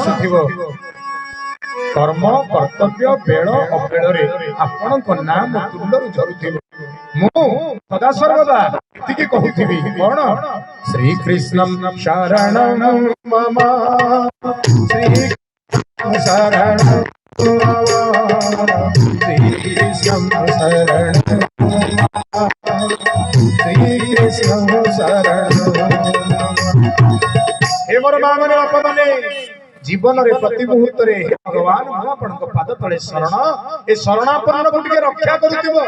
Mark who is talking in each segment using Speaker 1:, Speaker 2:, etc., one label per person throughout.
Speaker 1: ଆସୁଥିବ कर्म कर्तव्य बेल अबेल आपण नाम तुंडरू झरुथिबो मु सदा सर्वदा एतिकी कहूथिबी कोन श्री कृष्ण शरणं मम श्री शरणं श्री कृष्ण शरणं श्री कृष्ण शरणं हे मोर मामने बापा माने जीवन रे प्रति मुहूर्त रे भगवान मु आपण पाद तले शरण ए शरणापन्न को टिके रक्षा करूथिबो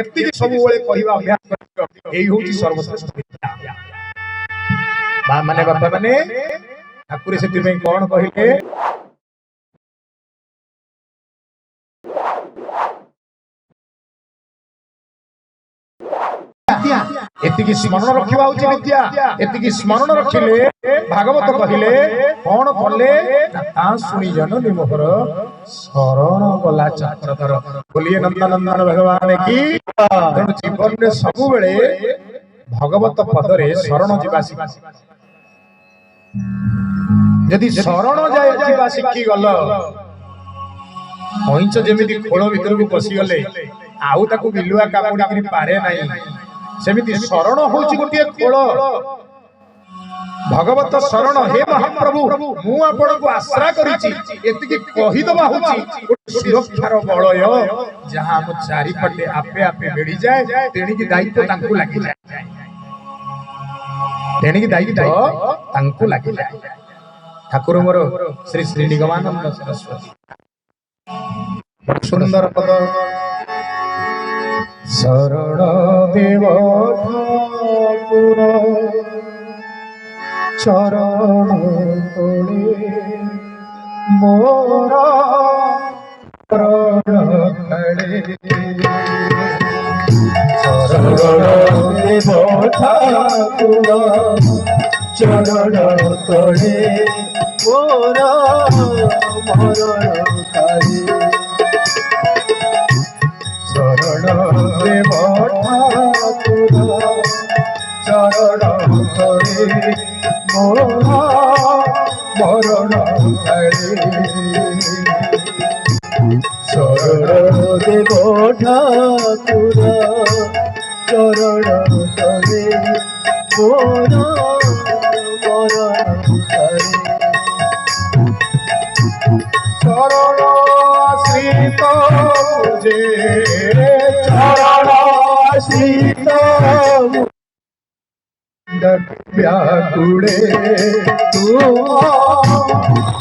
Speaker 1: एति सब बेले कहिबा अभ्यास करियो एही होची सर्वश्रेष्ठ विद्या बा माने बापा माने ठाकुर सेति में कोन कहिले एतिकी स्मरण रखिबा होची विद्या एतिकी स्मरण रखिले भागवत कहिले कोन कले ता सुनी जननी मोहर शरण गला चक्रधर बोलिए नंदनंदन भगवान की तेणु जीवन रे सब बेले भगवत पद रे शरण जीवा यदि शरण जाय जीवा सिखी गल कइच जेमिति खोल भीतर को पसी गले आउ ताकू बिलुआ कापुडी करी पारे नाही सेमिति शरण होची गोटे खोल भगवत शरण हे महाप्रभु मु आपण को आश्रा करिछि एतिकी कहि दबा होची सुरक्षार बलय जहां हम चारि पटे आपे आपे बेडी जाए तेणी की दायित्व तांकू लागि जाए तेणी की दायित्व तांकू लागि जाए ठाकुर मोर श्री श्री निगमानंद सरस्वती सुंदर पद शरण देव ठाकुर चरण तोड़े मोरा प्राण खड़े शरण देव ठाकुर चरण तोड़े मोरा मरण खड़े शरण देव ठाकुर चरण तोड़े मोरा मरण खड़े शरण देव ठाकुर चरण तोड़े मोरा मरण खड़े शरण श्रीत मुझे चरण श्रीत व्याकुड़े तू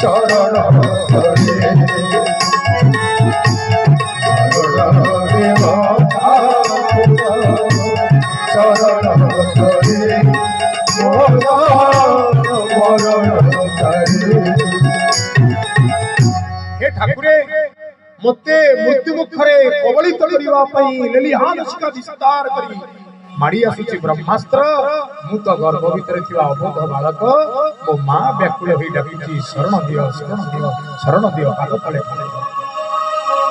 Speaker 1: चरण तोड़े शरण देव ठाकुर चरण तोड़े मोरा मरण खड़े हे ठाकुरे मते मृत्यु मुखरे कबलित करिवा पई लेलिहान का विस्तार करी माड़ी आसुची ब्रह्मास्त्र मु तो गर्भ भीतर थिवा अबोध बालक मो मां व्याकुल होई डाकुची शरण दियो शरण दियो पाद तले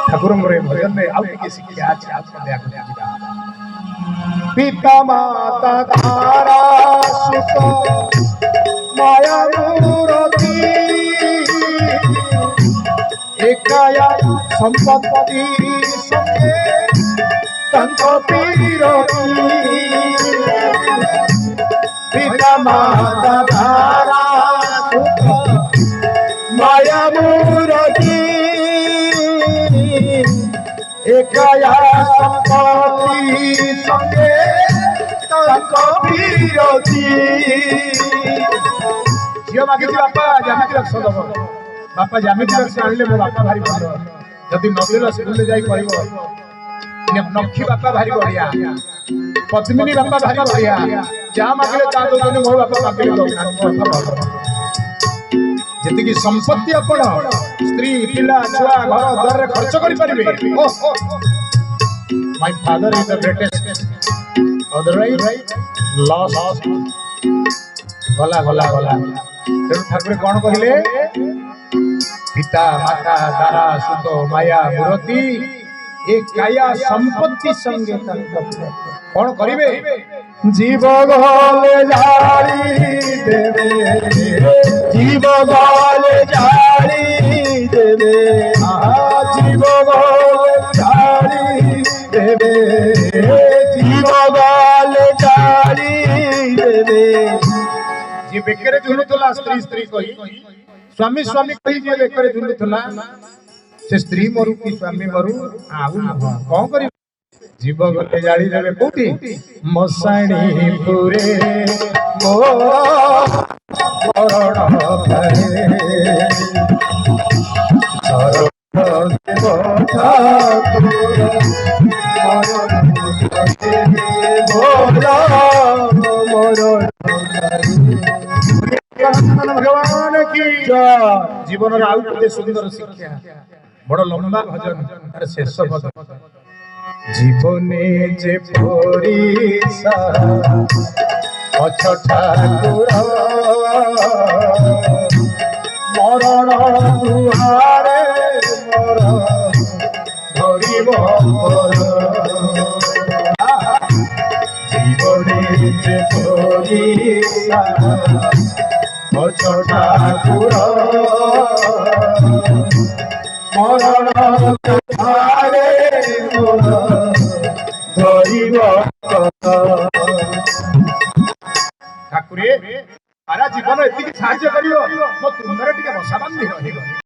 Speaker 1: ठाकुर मोरे भजन रे आउ की शिक्षा अछि आप दया कर पिता माता तारा सुत माया मूर्ति एकाया संपत्ति संगे तंको पीरती पिता माता तारा सुत माया मूर्ति एकाया संपत्ति संगे तंको पीरती झियो मागिछि बापा जामिति रक्ष दब बापा जामिति रक्ष आनले मो बापा भारी भल जदि नबील स्कूल जाई कहबो नखी बापा भारी बढ़िया पद्मिनी बापा भारी बढ़िया जा मागले ता दोने मो बापा मागले जति की संपत्ति आपण स्त्री पिला छुआ घर द्वार रे खर्च करि परिबे my father is the greatest otherwise loss गला गला गला तेणु ठाकुर कौन कहले पिता माता तारा सुत माया मूर्ति एक काया संपत्ति संगे कौन करिवे जीव गले जारी देवे जीव गले जारी बेकरे झुलुला स्त्री स्त्री कही स्वामी स्वामी कही जे बेकरे झुलुला से स्त्री मरु कि स्वामी मरु आउ कौन करी जीव गले जाली देबे कोठी मसाणी पुरे मो मरण भरे भगवान की जीवन आउ गोटे सुंदर शिक्षा बड़ लंबा भजन तार शेष भजन जीवने जे परिसा अछ ठाकुर मरण दुआरे मोर धरिब जीवने जे परिसा अछ ठाकुर मरण दुआरे मोर धरिब ठाकुरे सारा जीवन एति साहाଯ୍य करियो मो तुमरे टिके बसा बांधी रहिबो।